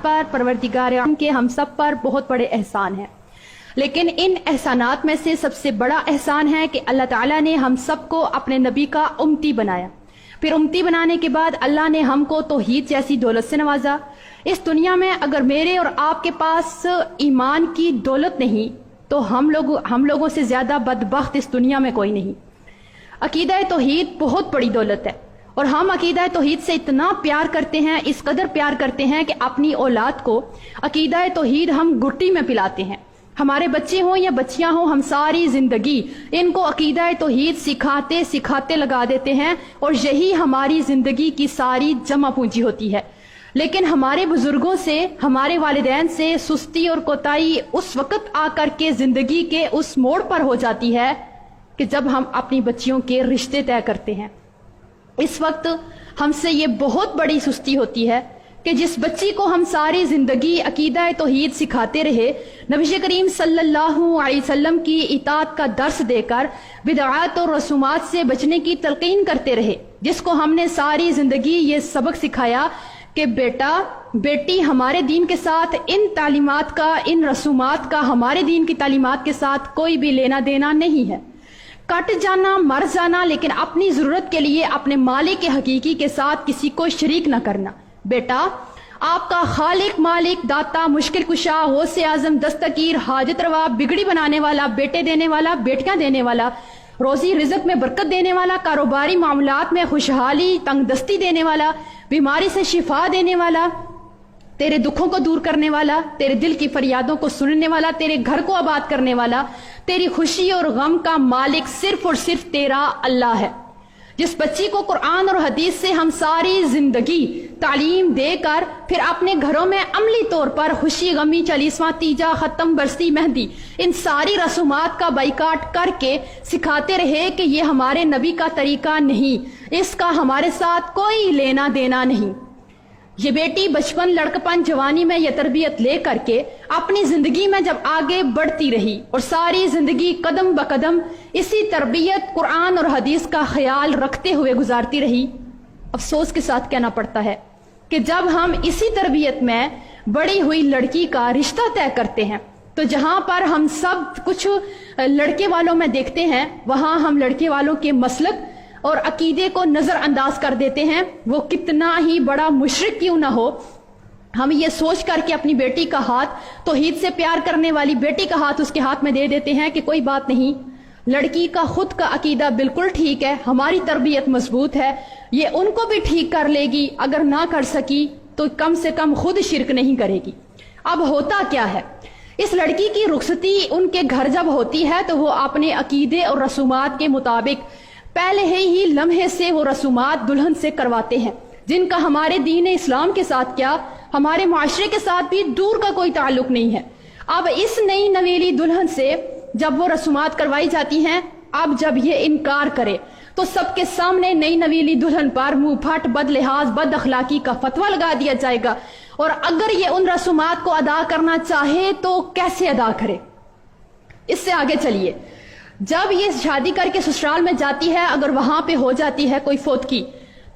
پر پروردگار عالم کے ہم سب پر بہت بڑے احسان ہیں، لیکن ان احسانات میں سے سب سے بڑا احسان ہے کہ اللہ تعالیٰ نے ہم سب کو اپنے نبی کا امتی بنایا۔ پھر امتی بنانے کے بعد اللہ نے ہم کو توحید جیسی دولت سے نوازا۔ اس دنیا میں اگر میرے اور آپ کے پاس ایمان کی دولت نہیں تو ہم لوگوں سے زیادہ بدبخت اس دنیا میں کوئی نہیں۔ عقیدہ توحید بہت بڑی دولت ہے، اور ہم عقیدہ توحید سے اتنا پیار کرتے ہیں، اس قدر پیار کرتے ہیں کہ اپنی اولاد کو عقیدہ توحید ہم گٹی میں پلاتے ہیں۔ ہمارے بچے ہوں یا بچیاں ہوں، ہم ساری زندگی ان کو عقیدہ توحید سکھاتے سکھاتے لگا دیتے ہیں، اور یہی ہماری زندگی کی ساری جمع پونجی ہوتی ہے۔ لیکن ہمارے بزرگوں سے، ہمارے والدین سے سستی اور کوتاہی اس وقت آ کر کے زندگی کے اس موڑ پر ہو جاتی ہے کہ جب ہم اپنی بچیوں کے رشتے طے کرتے ہیں۔ اس وقت ہم سے یہ بہت بڑی سستی ہوتی ہے کہ جس بچی کو ہم ساری زندگی عقیدہ توحید سکھاتے رہے، نبی کریم صلی اللہ علیہ وسلم کی اطاعت کا درس دے کر بدعات اور رسومات سے بچنے کی تلقین کرتے رہے، جس کو ہم نے ساری زندگی یہ سبق سکھایا کہ بیٹا بیٹی ہمارے دین کے ساتھ ان تعلیمات کا، ان رسومات کا ہمارے دین کی تعلیمات کے ساتھ کوئی بھی لینا دینا نہیں ہے۔ کٹ جانا، مر جانا، لیکن اپنی ضرورت کے لیے اپنے مالک حقیقی کے ساتھ کسی کو شریک نہ کرنا۔ بیٹا آپ کا خالق، مالک، داتا، مشکل کشا، غوث اعظم، دستگیر، حاجت روا، بگڑی بنانے والا، بیٹے دینے والا، بیٹیاں دینے والا، روزی رزق میں برکت دینے والا، کاروباری معاملات میں خوشحالی تنگ دستی دینے والا، بیماری سے شفا دینے والا، تیرے دکھوں کو دور کرنے والا، تیرے دل کی فریادوں کو سننے والا، تیرے گھر کو آباد کرنے والا، تیری خوشی اور غم کا مالک صرف اور صرف تیرا اللہ ہے۔ جس بچی کو قرآن اور حدیث سے ہم ساری زندگی تعلیم دے کر پھر اپنے گھروں میں عملی طور پر خوشی، غمی، چالیسواں، تیجا، ختم، برسی، مہندی، ان ساری رسومات کا بائیکاٹ کر کے سکھاتے رہے کہ یہ ہمارے نبی کا طریقہ نہیں، اس کا ہمارے ساتھ کوئی لینا دینا نہیں، یہ بیٹی بچپن، لڑکپن، جوانی میں یہ تربیت لے کر کے اپنی زندگی میں جب آگے بڑھتی رہی اور ساری زندگی قدم بقدم اسی تربیت، قرآن اور حدیث کا خیال رکھتے ہوئے گزارتی رہی، افسوس کے ساتھ کہنا پڑتا ہے کہ جب ہم اسی تربیت میں بڑی ہوئی لڑکی کا رشتہ طے کرتے ہیں تو جہاں پر ہم سب کچھ لڑکے والوں میں دیکھتے ہیں، وہاں ہم لڑکے والوں کے مسلک اور عقیدے کو نظر انداز کر دیتے ہیں، وہ کتنا ہی بڑا مشرک کیوں نہ ہو۔ ہم یہ سوچ کر کے اپنی بیٹی کا ہاتھ، توحید سے پیار کرنے والی بیٹی کا ہاتھ اس کے ہاتھ میں دے دیتے ہیں کہ کوئی بات نہیں، لڑکی کا خود کا عقیدہ بالکل ٹھیک ہے، ہماری تربیت مضبوط ہے، یہ ان کو بھی ٹھیک کر لے گی، اگر نہ کر سکی تو کم سے کم خود شرک نہیں کرے گی۔ اب ہوتا کیا ہے، اس لڑکی کی رخصتی ان کے گھر جب ہوتی ہے تو وہ اپنے عقیدے اور رسومات کے مطابق پہلے ہی لمحے سے وہ رسومات دلہن سے کرواتے ہیں، جن کا ہمارے دین اسلام کے ساتھ کیا، ہمارے معاشرے کے ساتھ بھی دور کا کوئی تعلق نہیں ہے۔ اب اس نئی نویلی دلہن سے جب وہ رسومات کروائی جاتی ہیں، اب جب یہ انکار کرے تو سب کے سامنے نئی نویلی دلہن پر منہ پھٹ، بد لحاظ، بد اخلاقی کا فتویٰ لگا دیا جائے گا، اور اگر یہ ان رسومات کو ادا کرنا چاہے تو کیسے ادا کرے۔ اس سے آگے چلیے، جب یہ شادی کر کے سسرال میں جاتی ہے، اگر وہاں پہ ہو جاتی ہے کوئی فوتگی،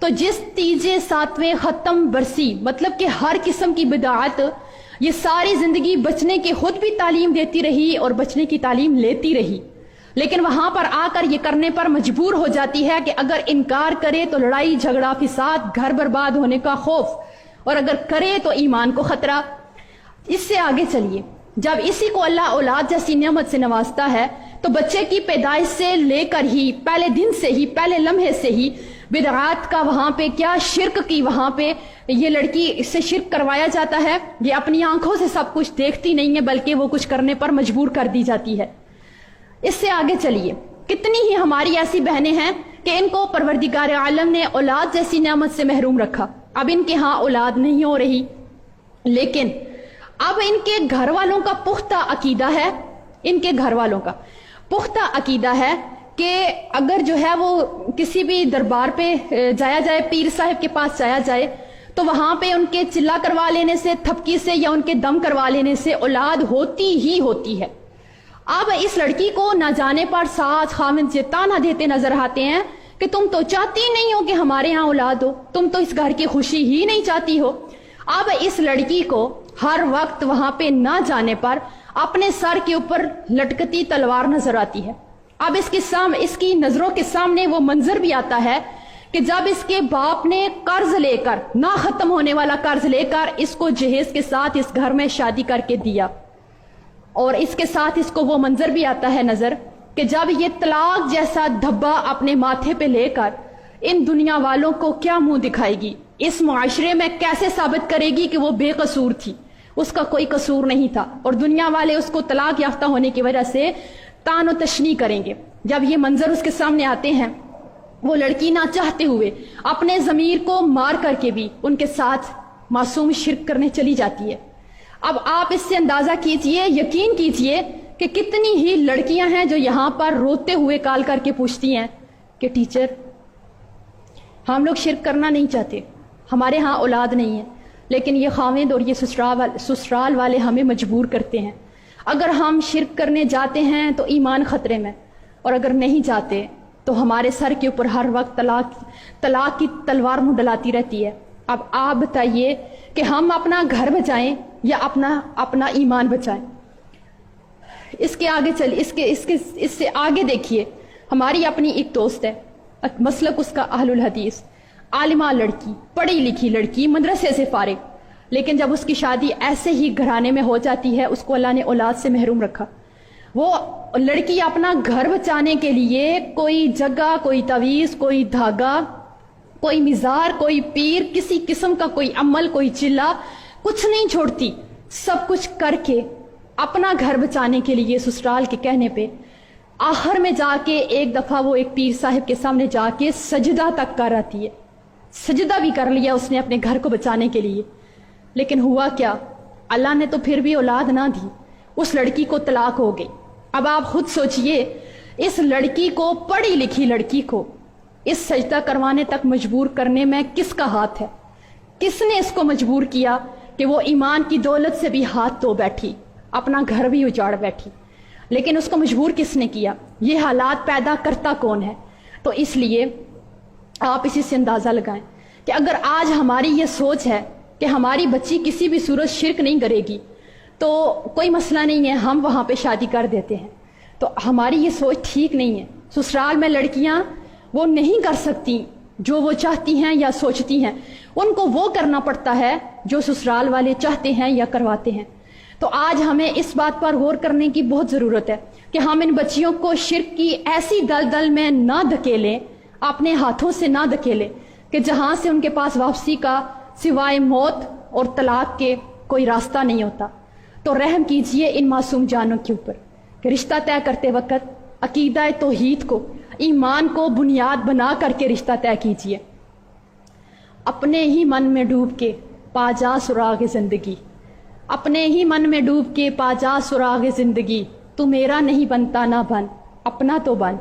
تو جس تیجے، ساتویں، ختم، برسی، مطلب کہ ہر قسم کی بدعات، یہ ساری زندگی بچنے کی خود بھی تعلیم دیتی رہی اور بچنے کی تعلیم لیتی رہی، لیکن وہاں پر آ کر یہ کرنے پر مجبور ہو جاتی ہے کہ اگر انکار کرے تو لڑائی جھگڑا، فساد، گھر برباد ہونے کا خوف، اور اگر کرے تو ایمان کو خطرہ۔ اس سے آگے چلیے، جب اسی کو اللہ اولاد جیسی نعمت سے نوازتا ہے تو بچے کی پیدائش سے لے کر ہی، پہلے دن سے ہی، پہلے لمحے سے ہی بدعات کا وہاں پہ کیا، شرک کی وہاں پہ یہ لڑکی اس سے شرک کروایا جاتا ہے، یہ اپنی آنکھوں سے سب کچھ دیکھتی نہیں ہے بلکہ وہ کچھ کرنے پر مجبور کر دی جاتی ہے۔ اس سے آگے چلیے، کتنی ہی ہماری ایسی بہنیں ہیں کہ ان کو پروردگار عالم نے اولاد جیسی نعمت سے محروم رکھا، اب ان کے ہاں اولاد نہیں ہو رہی، لیکن اب ان کے گھر والوں کا پختہ عقیدہ ہے، ان کے گھر والوں کا پختہ عقیدہ ہے کہ اگر جو ہے وہ کسی بھی دربار پہ جایا جائے، پیر صاحب کے پاس جایا جائے، تو وہاں پہ ان کے چلا کروا لینے سے، تھپکی سے یا ان کے دم کروا لینے سے اولاد ہوتی ہی ہوتی ہے۔ اب اس لڑکی کو نہ جانے پر ساس خاوند سے تانا دیتے نظر آتے ہیں کہ تم تو چاہتی نہیں ہو کہ ہمارے ہاں اولاد ہو، تم تو اس گھر کی خوشی ہی نہیں چاہتی ہو۔ اب اس لڑکی کو ہر وقت وہاں پہ نہ جانے پر اپنے سر کے اوپر لٹکتی تلوار نظر آتی ہے. اب اس کی نظروں کے سامنے وہ منظر بھی آتا ہے کہ جب اس کے باپ نے قرض لے کر، نہ ختم ہونے والا قرض لے کر اس کو جہیز کے ساتھ اس گھر میں شادی کر کے دیا، اور اس کے ساتھ اس کو وہ منظر بھی آتا ہے نظر کہ جب یہ طلاق جیسا دھبا اپنے ماتھے پہ لے کر ان دنیا والوں کو کیا منہ دکھائے گی، اس معاشرے میں کیسے ثابت کرے گی کہ وہ بے قصور تھی، اس کا کوئی قصور نہیں تھا، اور دنیا والے اس کو طلاق یافتہ ہونے کی وجہ سے تان و تشنیع کریں گے. جب یہ منظر اس کے سامنے آتے ہیں، وہ لڑکی نہ چاہتے ہوئے اپنے ضمیر کو مار کر کے بھی ان کے ساتھ معصوم شرک کرنے چلی جاتی ہے. اب آپ اس سے اندازہ کیجئے، یقین کیجئے کہ کتنی ہی لڑکیاں ہیں جو یہاں پر روتے ہوئے کال کر کے پوچھتی ہیں کہ ٹیچر ہم لوگ شرک کرنا نہیں چاہتے، ہمارے ہاں اولاد نہیں ہے، لیکن یہ خاوند اور یہ سسرال والے ہمیں مجبور کرتے ہیں. اگر ہم شرک کرنے جاتے ہیں تو ایمان خطرے میں، اور اگر نہیں جاتے تو ہمارے سر کے اوپر ہر وقت طلاق کی تلوار منڈلاتی رہتی ہے. اب آپ بتائیے کہ ہم اپنا گھر بچائیں یا اپنا ایمان بچائیں. اس سے آگے دیکھیے، ہماری اپنی ایک دوست ہے، مسلک اس کا اہل الحدیث، عالمہ لڑکی، پڑھی لکھی لڑکی، مدرسے سے فارغ، لیکن جب اس کی شادی ایسے ہی گھرانے میں ہو جاتی ہے، اس کو اللہ نے اولاد سے محروم رکھا. وہ لڑکی اپنا گھر بچانے کے لیے کوئی جگہ، کوئی تعویذ، کوئی دھاگا، کوئی مزار، کوئی پیر، کسی قسم کا کوئی عمل، کوئی چلا، کچھ نہیں چھوڑتی. سب کچھ کر کے اپنا گھر بچانے کے لیے سسرال کے کہنے پہ آخر میں جا کے ایک دفعہ وہ ایک پیر صاحب کے سامنے جا کے سجدہ تک کر آتی ہے. سجدہ بھی کر لیا اس نے اپنے گھر کو بچانے کے لیے، لیکن ہوا کیا؟ اللہ نے تو پھر بھی اولاد نہ دی، اس لڑکی کو طلاق ہو گئی. اب آپ خود سوچئے، اس لڑکی کو، پڑھی لکھی لڑکی کو اس سجدہ کروانے تک مجبور کرنے میں کس کا ہاتھ ہے؟ کس نے اس کو مجبور کیا کہ وہ ایمان کی دولت سے بھی ہاتھ دھو بیٹھی، اپنا گھر بھی اجاڑ بیٹھی؟ لیکن اس کو مجبور کس نے کیا؟ یہ حالات پیدا کرتا کون ہے؟ تو اس لیے آپ اسی سے اندازہ لگائیں کہ اگر آج ہماری یہ سوچ ہے کہ ہماری بچی کسی بھی صورت شرک نہیں کرے گی تو کوئی مسئلہ نہیں ہے، ہم وہاں پہ شادی کر دیتے ہیں، تو ہماری یہ سوچ ٹھیک نہیں ہے. سسرال میں لڑکیاں وہ نہیں کر سکتی جو وہ چاہتی ہیں یا سوچتی ہیں، ان کو وہ کرنا پڑتا ہے جو سسرال والے چاہتے ہیں یا کرواتے ہیں. تو آج ہمیں اس بات پر غور کرنے کی بہت ضرورت ہے کہ ہم ان بچیوں کو شرک کی ایسی دلدل میں نہ دھکیلیں، اپنے ہاتھوں سے نہ دھکیلیں کہ جہاں سے ان کے پاس واپسی کا سوائے موت اور طلاق کے کوئی راستہ نہیں ہوتا. تو رحم کیجئے ان معصوم جانوں کے اوپر کہ رشتہ طے کرتے وقت عقیدہ توحید کو، ایمان کو بنیاد بنا کر کے رشتہ طے کیجئے. اپنے ہی من میں ڈوب کے پا جا سراغ زندگی، اپنے ہی من میں ڈوب کے پا جا سراغ زندگی، تو میرا نہیں بنتا نہ بن، اپنا تو بن.